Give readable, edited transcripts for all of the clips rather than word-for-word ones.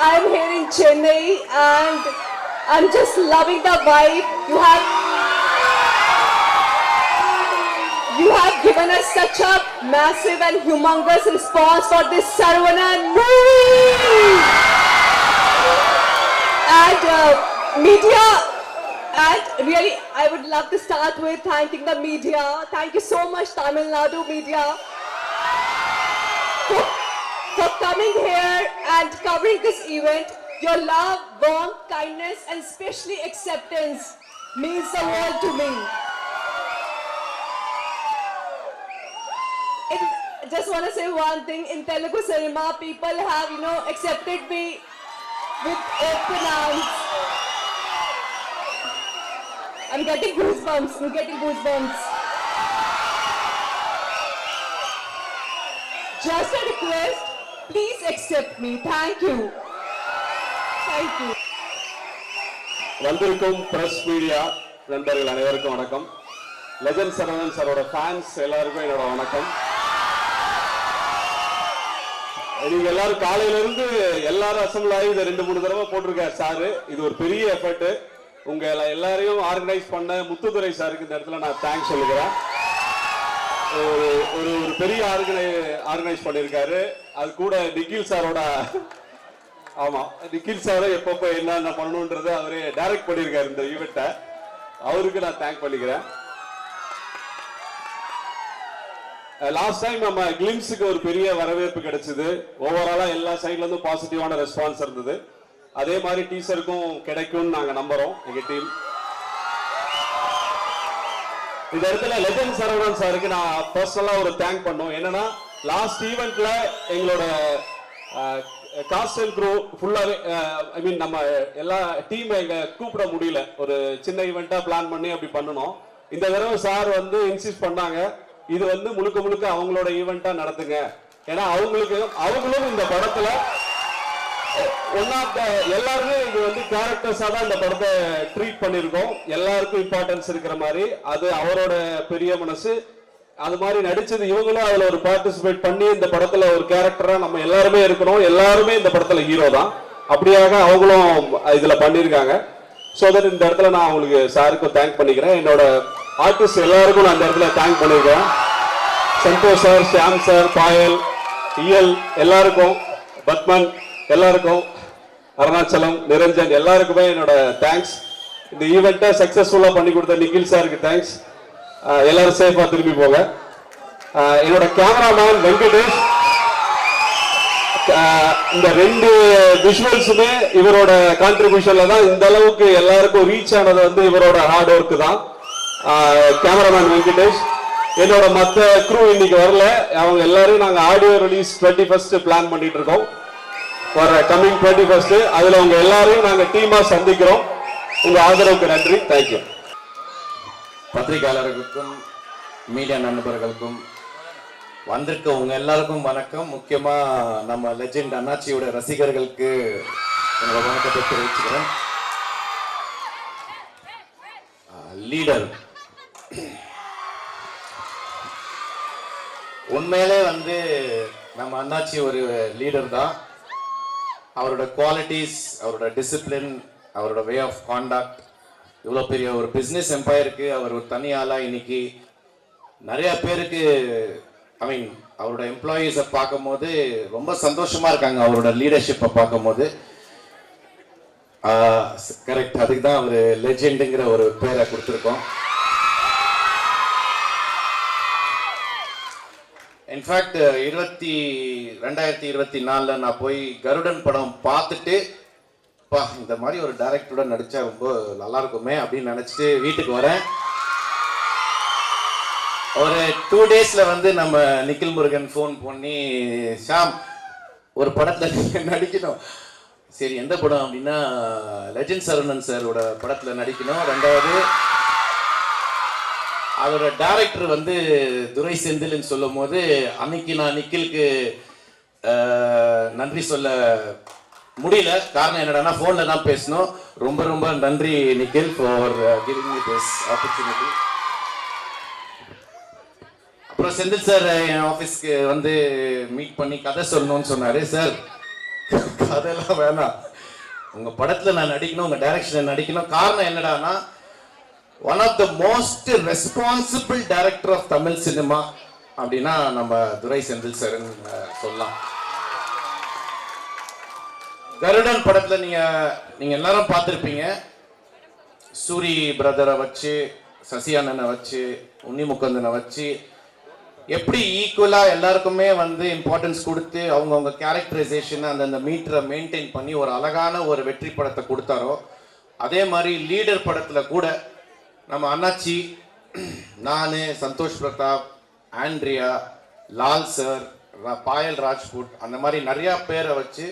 I'm here in Chennai and I'm just loving the vibe. You have given us such a massive and humongous response for this Saravanan movie. And media, and really I would love to start with thanking the media. Thank you so much Tamil Nadu media for coming here and covering this event. Your love, warmth, kindness and especially acceptance means the world to me. I just want to say one thing. In Telugu cinema, people have, accepted me with open arms. I'm getting goosebumps. Just a request, please accept me. Thank you. வந்திருக்கும் press media நண்பர்கள் அனைவருக்கும் வணக்கம். Legend Saravanan சாரோட fans எல்லாருக்கும் என்னோட வணக்கம். நீங்க எல்லாரும் காலையில இருந்து எல்லாரும் அசம்பிள் ஆகி இதை 2-3 தடவை போட்டிருக்காரு சாரு. இது ஒரு பெரிய எஃபர்ட். உங்க எல்லாரையும் ஆர்கனைஸ் பண்ண முத்துதுரை சாருக்கு இந்த இடத்துல நான் தேங்க்ஸ் சொல்லுகிறேன். ஒரு பெரிய ஆர்கனைஸ் பண்ணியிருக்காரு. அது கூட நிகில் சாரோட, ஆமா நிகில் சாரை எப்பப்போ என்ன பண்ணணும்ன்றது அவரே டைரக்ட் பண்ணியிருக்காரு இந்த ஈவெண்ட்டை. அவருக்கு நான் தேங்க் பண்ணிக்கிறேன். லாஸ்ட் டைம் நம்ம கிளிம்ஸுக்கு ஒரு பெரிய வரவேற்பு கிடைச்சது. ஓவராலா எல்லா சைட்ல இருந்தும் பாசிட்டிவான ரெஸ்பான்ஸ் இருந்தது. அதே மாதிரி டீசருக்கும் கிடைக்கும்னு நாங்க நம்புறோம் எங்க டீம். இந்த இடத்துல லெஜண்ட் சரவணன் சாருக்கு நான் பர்சனலா ஒரு தேங்க் பண்ணோம். என்னன்னா லாஸ்ட் ஈவெண்ட்ல எங்களோட காஸ்ட் அண்ட் க்ரூ ஃபுல்லாவே நம்ம எல்லா டீம் எங்க கூப்பிட முடியல. ஒரு சின்ன ஈவெண்டா பிளான் பண்ணி அப்படி பண்ணணும். இந்த தடவை சார் வந்து இன்சிஸ்ட் பண்ணாங்க, இது வந்து முழுக்க அவங்களோட ஈவெண்டா நடத்துங்க. ஏன்னா அவங்களும் இந்த படத்துல எல்லாருமே இது வந்து கேரக்டர்ஸா தான் இந்த படத்தை ட்ரீட் பண்ணிருக்கோம். எல்லாருக்கும் இம்பார்ட்டன்ஸ் இருக்கிற மாதிரி அது அவரோட பெரிய மனசு. அது மாதிரி நடிச்சது இவங்களும் அதுல ஒரு பார்ட்டிசிபேட் பண்ணி இந்த படத்துல ஒரு கேரக்டரா நம்ம எல்லாருமே இருக்கணும். எல்லாருமே இந்த படத்துல ஹீரோ தான். அப்படியாக அவங்களும் இதுல பண்ணிருக்காங்க. ஸோ தட் இந்த இடத்துல நான் அவங்களுக்கு சாருக்கும் தேங்க் பண்ணிக்கிறேன். என்னோட ஆர்டிஸ்ட் எல்லாருக்கும் நான் இந்த இடத்துல தேங்க் பண்ணிருக்கேன். சந்தோஷ் சார், ஷியாம் சார், பாயல், இயல் எல்லாருக்கும், பத்மன் எல்லாருக்கும், அருணாச்சலம், நிரஞ்சன் எல்லாருக்குமே என்னோட தேங்க்ஸ். இந்த ஈவெண்ட்டை சக்சஸ்ஃபுல்லா பண்ணி கொடுத்த நிகில் சாருக்கு தேங்க்ஸ். எல்லாரும் சேஃபா திரும்பி போங்க. என்னோட கேமராமேன் வெங்கடேஷ், இந்த 2 விஷுவல்ஸுமே இவரோட கான்ட்ரிபியூஷன்ல தான் இந்த அளவுக்கு எல்லாருக்கும் ரீச் ஆனது வந்து இவரோட ஹார்ட் ஒர்க் தான். கேமராமேன் வெங்கடேஷ். என்னோட மற்ற க்ரூ இன்னைக்கு வரல. அவங்க எல்லாரும் நாங்க ஆடியோ ரிலீஸ் 21st பிளான் பண்ணிட்டு இருக்கோம். வர கம்மிங் 21st அதுல உங்க எல்லாரையும் நாங்க டீமா சந்திக்கிறோம். உங்க ஆதரவுக்கு நன்றி. தேங்க்யூ. பத்திரிகையாளர்களுக்கும் மீடியா நண்பர்களுக்கும் வந்திருக்க உங்க எல்லாருக்கும் வணக்கம். முக்கியமா நம்ம லெஜெண்ட் அண்ணாச்சியோட ரசிகர்களுக்கு என்னோட வணக்கத்தை தெரிவிச்சுக்கிறேன். லீடர் உண்மையிலே வந்து நம்ம அண்ணாச்சி ஒரு லீடர் தான். அவரோட குவாலிட்டிஸ், அவரோட டிசிப்ளின், அவரோட வே ஆஃப் கான்டாக்ட், இவ்வளோ பெரிய ஒரு பிஸ்னஸ் எம்பையருக்கு அவர் ஒரு தனி ஆளாக இன்னைக்கு நிறைய பேருக்கு அவரோட எம்ப்ளாயீஸை பார்க்கும் போது ரொம்ப சந்தோஷமா இருக்காங்க. அவரோட லீடர்ஷிப்பை பார்க்கும் போது கரெக்ட், அதுக்கு தான் அவர் லெஜெண்டுங்கிற ஒரு பேரை கொடுத்துருக்கோம். இன்ஃபேக்ட் 2024 நான் போய் கருடன் படம் பார்த்துட்டு இந்த மாதிரி ஒரு டைரக்டரோட நடிச்சா ரொம்ப நல்லா இருக்குமே அப்படின்னு நினைச்சிட்டு வீட்டுக்கு வரேன். ஒரு 2 daysல வந்து நம்ம நிக்கில் முருகன் ஃபோன் பண்ணி, ஷாம் ஒரு படத்துல நடிக்கணும். சரி எந்த படம் அப்படின்னா லெஜண்ட் சரவணன் சாரோட படத்துல நடிக்கணும். 2வது அதோட டைரக்டர் வந்து துரை செந்தில்னு சொல்லும் போது அன்னைக்கு நான் நிக்கிலுக்கு நன்றி சொல்ல முடியல. காரணம் என்னடா போன்ல தான் பேசணும். ரொம்ப ரொம்ப நன்றி Nikhil for giving me this opportunity. அப்புறம் செந்தில் சார் என் ஆஃபீஸ்க்கு வந்து மீட் பண்ணி கதை சொல்லணும்னு சொன்னாரு. சார் அதெல்லாம் வேணாம். உங்க படத்துல நான் நடிக்கணும், உங்க டைரக்ஷன்ல நடிக்கணும். காரணம் என்னடான்னா, one of the most responsible director of Tamil cinema அப்படின்னா நம்ம துரை செந்தில் சார்னு சொல்லலாம். கருடன் படத்துல நீங்க எல்லாரும் பார்த்துருப்பீங்க. சூரி பிரதரை வச்சு, சசி அண்ணனை வச்சு, உன்னி முகுந்தனை வச்சு எப்படி ஈக்குவலா எல்லாருக்குமே வந்து இம்பார்ட்டன்ஸ் கொடுத்து அவங்கவுங்க கேரக்டரைசேஷன் அந்தந்த மீட்டரை மெயின்டைன் பண்ணி ஒரு அழகான ஒரு வெற்றி படத்தை கொடுத்தாரோ, அதே மாதிரி லீடர் படத்துல கூட நம்ம அண்ணாச்சி, நான், சந்தோஷ் பிரதாப், ஆண்ட்ரியா, லால் சார், பாயல் ராஜ்புட், அந்த மாதிரி நிறைய பேரை வச்சு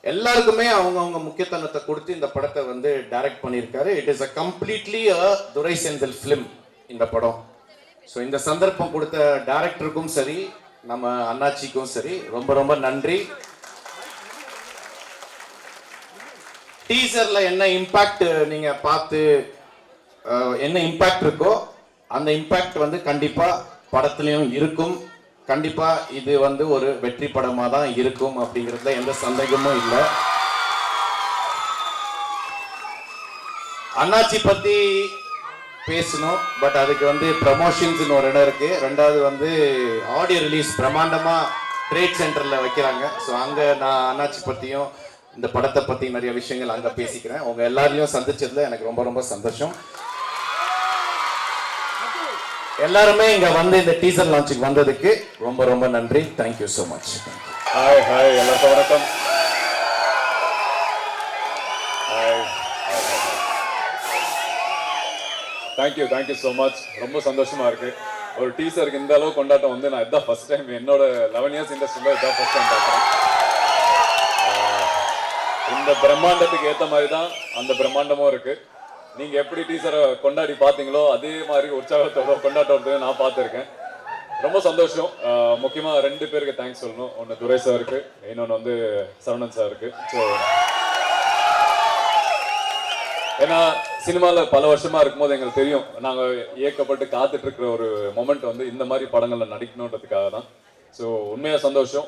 எல்லாருக்குமே அவங்கவுங்க முக்கியத்துவத்தை கொடுத்து இந்த படத்தை வந்து டைரக்ட் பண்ணியிருக்காரு. It is a completely a Durai Senthil film இந்த படம். ஸோ இந்த சந்தர்ப்பம் கொடுத்த டைரக்டருக்கும் சரி, நம்ம அண்ணாச்சிக்கும் சரி ரொம்ப ரொம்ப நன்றி. டீசர்ல என்ன இம்பாக்ட் நீங்க பார்த்து என்ன இம்பாக்ட் இருக்கோ அந்த இம்பாக்ட் வந்து கண்டிப்பா படத்துலயும் இருக்கும். கண்டிப்பா இது வந்து ஒரு வெற்றி படமா தான் இருக்கும் அப்படிங்கிறதுல எந்த சந்தேகமும் இல்லை. அண்ணாச்சி பத்தி பேசணும், பட் அதுக்கு வந்து ப்ரமோஷன்ஸ் ஒரு இடம் இருக்கு. ரெண்டாவது வந்து ஆடியோ ரிலீஸ் பிரம்மாண்டமா ட்ரேட் சென்டர்ல வைக்கிறாங்க. ஸோ அங்க நான் அண்ணாச்சி பத்தியும் இந்த படத்தை பத்தி நிறைய விஷயங்கள் அங்க பேசிக்கிறேன். உங்க எல்லாரையும் சந்திச்சதுல எனக்கு ரொம்ப ரொம்ப சந்தோஷம். எல்லாருமே இங்க வந்து இந்த டீசர் லான்ச்சுக்கு வந்ததுக்கு ரொம்ப ரொம்ப நன்றி. Thank you so much. Hi hi, எல்லாருக்கும் வணக்கம். Thank you so much. ரொம்ப சந்தோஷமா இருக்கு. ஒரு டீசருக்கு இந்த அளவு கொண்டாட்டம் வந்து நான் இதான் ஃபர்ஸ்ட் டைம், என்னோட 11 இயர்ஸ் இண்டஸ்ட்ரியில் இதான் ஃபர்ஸ்ட் டைம் பார்க்குறேன். இந்த பிரம்மாண்டத்துக்கு ஏற்ற மாதிரி தான் அந்த பிரம்மாண்டமும் இருக்கு. நீங்க எப்படி டீசரை கொண்டாடி பார்த்தீங்களோ அதே மாதிரி உற்சாகத்தோட கொண்டாட்டத்தோட நான் பார்த்துருக்கேன். ரொம்ப சந்தோஷம். முக்கியமா 2 பேருக்கு தேங்க்ஸ் சொல்லணும். ஒன்று துரை சாருக்கு, இன்னொன்று வந்து சரவணன் சாருக்கு. ஸோ ஏன்னா சினிமாவில் பல வருஷமா இருக்கும்போது எங்களுக்கு தெரியும், நாங்கள் இயக்கப்பட்டு காத்துட்டு இருக்கிற ஒரு மொமெண்ட் வந்து இந்த மாதிரி படங்களில் நடிக்கணுன்றதுக்காக தான். ஸோ உண்மையாக சந்தோஷம்.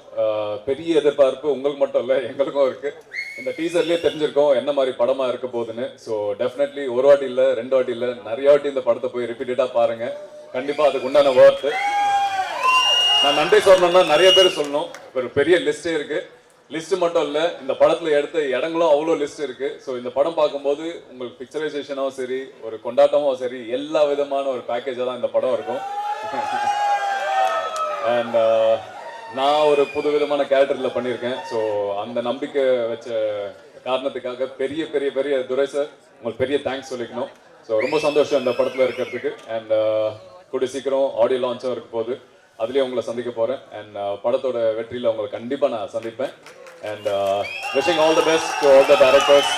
பெரிய எதிர்பார்ப்பு உங்களுக்கு மட்டும் இல்லை, எங்களுக்கும் இருக்கு. இந்த டீசர்லேயே தெரிஞ்சிருக்கோம் என்ன மாதிரி படமாக இருக்க போகுதுன்னு. ஸோ டெஃபினெட்லி ஒரு வாட்டி இல்லை, 2 வாட்டி இல்லை, நிறைய வாட்டி இந்த படத்தை போய் ரிப்பீட்டடாக பாருங்க. கண்டிப்பாக அதுக்கு உண்டான ஒர்த்து. நான் நன்றி சொல்லணும்னா நிறைய பேர் சொல்லணும். ஒரு பெரிய லிஸ்டே இருக்கு. லிஸ்ட் மட்டும் இல்லை, இந்த படத்தில் எடுத்த இடங்களும் அவ்வளோ லிஸ்ட் இருக்கு. ஸோ இந்த படம் பார்க்கும்போது உங்களுக்கு பிக்சரைசேஷனாகவும் சரி, ஒரு கொண்டாட்டமும் சரி, எல்லா விதமான ஒரு பேக்கேஜாக தான் இந்த படம் இருக்கும். அண்ட் நான் ஒரு புது விதமான கேரக்டரில் பண்ணியிருக்கேன். ஸோ அந்த நம்பிக்கை வச்ச காரணத்துக்காக பெரிய பெரிய பெரிய துரை சார் உங்களுக்கு பெரிய தேங்க்ஸ் சொல்லிக்கணும். ஸோ ரொம்ப சந்தோஷம் இந்த படத்தில் இருக்கிறதுக்கு. அண்ட் கூடிய சீக்கிரம் ஆடியோ லான்ச்சும் இருக்க போகுது, அதுலேயே உங்களை சந்திக்க போகிறேன். அண்ட் படத்தோட வெற்றியில் உங்களை கண்டிப்பாக நான் சந்திப்பேன். And wishing all the best to all the directors.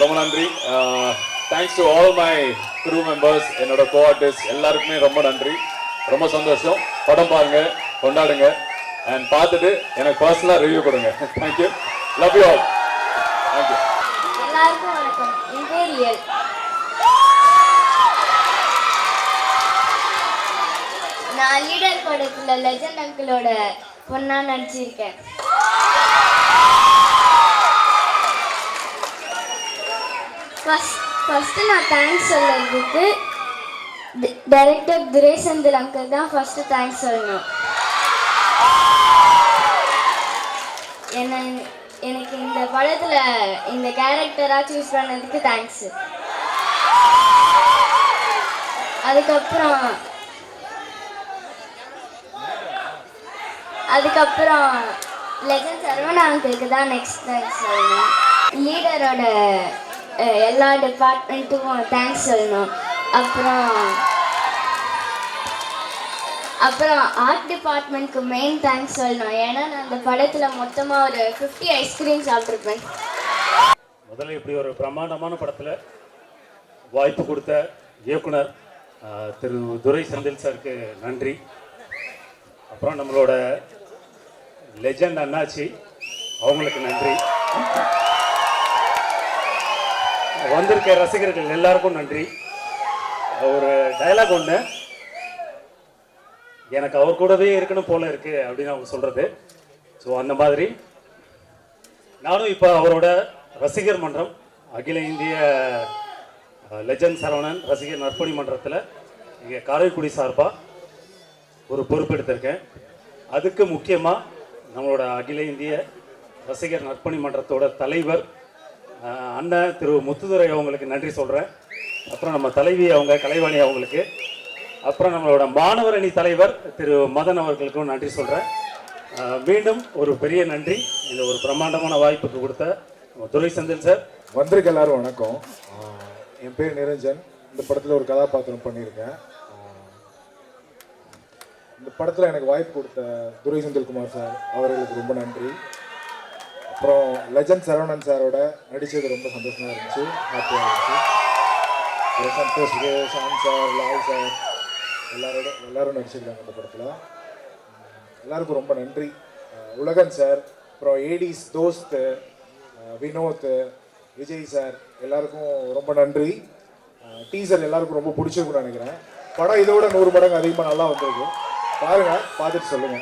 ரொம்ப நன்றி. Thanks to all my crew members, என்னோட கோ ஆர்டிஸ்ட் எல்லாருக்குமே ரொம்ப நன்றி. ரொம்ப சந்தோஷம். படம் பாருங்க, கொண்டாடுங்க. அண்ட் பார்த்துட்டு எனக்கு பர்சனலாக ரிவ்யூ கொடுங்க. Thank you, love you all. Thank you. எல்லாருக்கும் வணக்கம். என் பேர் ரியல். நான் லீடர் படத்துல லெஜண்ட் அங்கிளோட பொண்ணா நடிச்சிருக்கேன். ஃபர்ஸ்ட் நான் தேங்க்ஸ் சொல்றதுக்கு டைரக்டர் துரை செந்தில் அங்கிள் தான் ஃபர்ஸ்ட் தேங்க்ஸ் சொல்லணும். எனக்கு இந்த படத்துல இந்த கேரக்டரா சூஸ் பண்ணதுக்கு தேங்க்ஸ். அதுக்கப்புறம் லெஜண்ட் சரவணா அங்கிளுக்கு தான் நெக்ஸ்ட் தேங்க்ஸ் சொல்லணும். லீடரோட எல்லா டிபார்ட்மெண்ட்டுக்கும் தேங்க்ஸ் சொல்லணும். அப்புறம் ஆர்ட் டிபார்ட்மெண்ட்க்கு மெயின் தேங்க்ஸ் சொல்லணும். ஏன்னா நான் அந்த படத்தில் மொத்தமாக ஒரு 50 ஐஸ்கிரீம் சாப்பிட்ருப்பேன். முதல்ல இப்படி ஒரு பிரம்மாண்டமான படத்தில் வாய்ப்பு கொடுத்த இயக்குனர் திரு துரை செந்தில் சாருக்கு நன்றி. அப்புறம் நம்மளோட லெஜண்ட் அண்ணாச்சி, அவங்களுக்கு நன்றி. வந்திருக்க ரசிகர்கள் எல்லாருக்கும் நன்றி. ஒரு டயலாக் ஒன்று, எனக்கு அவர் கூடவே இருக்கணும் போல இருக்கு அப்படின்னு அவங்க சொல்றது. ஸோ அந்த மாதிரி நானும் இப்போ அவரோட ரசிகர் மன்றம், அகில இந்திய லெஜண்ட் சரவணன் ரசிகர் நற்பணி மன்றத்தில் இங்கே காரைக்குடி சார்பாக ஒரு பொறுப்பெடுத்திருக்கேன். அதுக்கு முக்கியமாக நம்மளோட அகில இந்திய ரசிகர் நற்பணி மன்றத்தோட தலைவர் அண்ணன் திரு முத்துதுரை அவங்களுக்கு நன்றி சொல்கிறேன். அப்புறம் நம்ம தலைவி அவங்க கலைவாணி அவங்களுக்கு, அப்புறம் நம்மளோட மாணவர் அணி தலைவர் திரு மதன் அவர்களுக்கும் நன்றி சொல்கிறேன். மீண்டும் ஒரு பெரிய நன்றி இந்த ஒரு பிரம்மாண்டமான வாய்ப்புக்கு கொடுத்த துரை செந்தில் சார். வந்திருக்க எல்லாரும் வணக்கம். என் பேர் நிரஞ்சன். இந்த படத்தில் ஒரு கதாபாத்திரம் பண்ணியிருக்கேன். இந்த படத்தில் எனக்கு வாய்ப்பு கொடுத்த துரை செந்தில்குமார் சார் அவர்களுக்கு ரொம்ப நன்றி. அப்புறம் லெஜண்ட் சரவணன் சாரோட நடித்தது ரொம்ப சந்தோஷமாக இருந்துச்சு, ஹாப்பியாக இருந்துச்சு. அப்புறம் சந்தோஷ், ஷான் சார், லால் சார் எல்லாரும் நடிச்சிருக்காங்க இந்த படத்தில். எல்லாருக்கும் ரொம்ப நன்றி. உலகன் சார், அப்புறம் ஏடிஸ் தோஸ்த், வினோத், விஜய் சார் எல்லாருக்கும் ரொம்ப நன்றி. டீசர் எல்லாருக்கும் ரொம்ப பிடிச்சிருக்குன்னு நினைக்கிறேன். படம் இதோட 100 மடங்கு அதிகமாக நல்லா வந்திருக்கு. பாருங்க, பார்த்துட்டு சொல்லுங்க.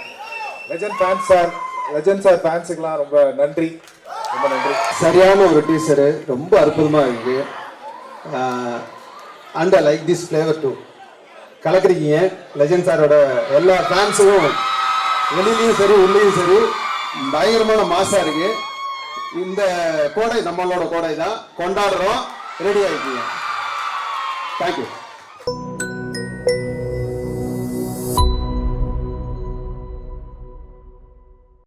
லெஜண்ட் சார் ஃபேன்ஸுக்கெல்லாம் ரொம்ப நன்றி, ரொம்ப நன்றி. சரியான ஒரு டீசரு, ரொம்ப அற்புதமாக இருக்கு. And I like this flavour too. கலக்குறீங்க. லெஜண்ட் சாரோட எல்லா ஃபேன்ஸும் வெளியிலையும் சரி உள்ளேயும் சரி பயங்கரமான மாசா இருக்கு. இந்த கோடை நம்மளோட கோடை தான், கொண்டாடுறோம். ரெடி ஆகிக்கீங்க. தேங்க்யூ.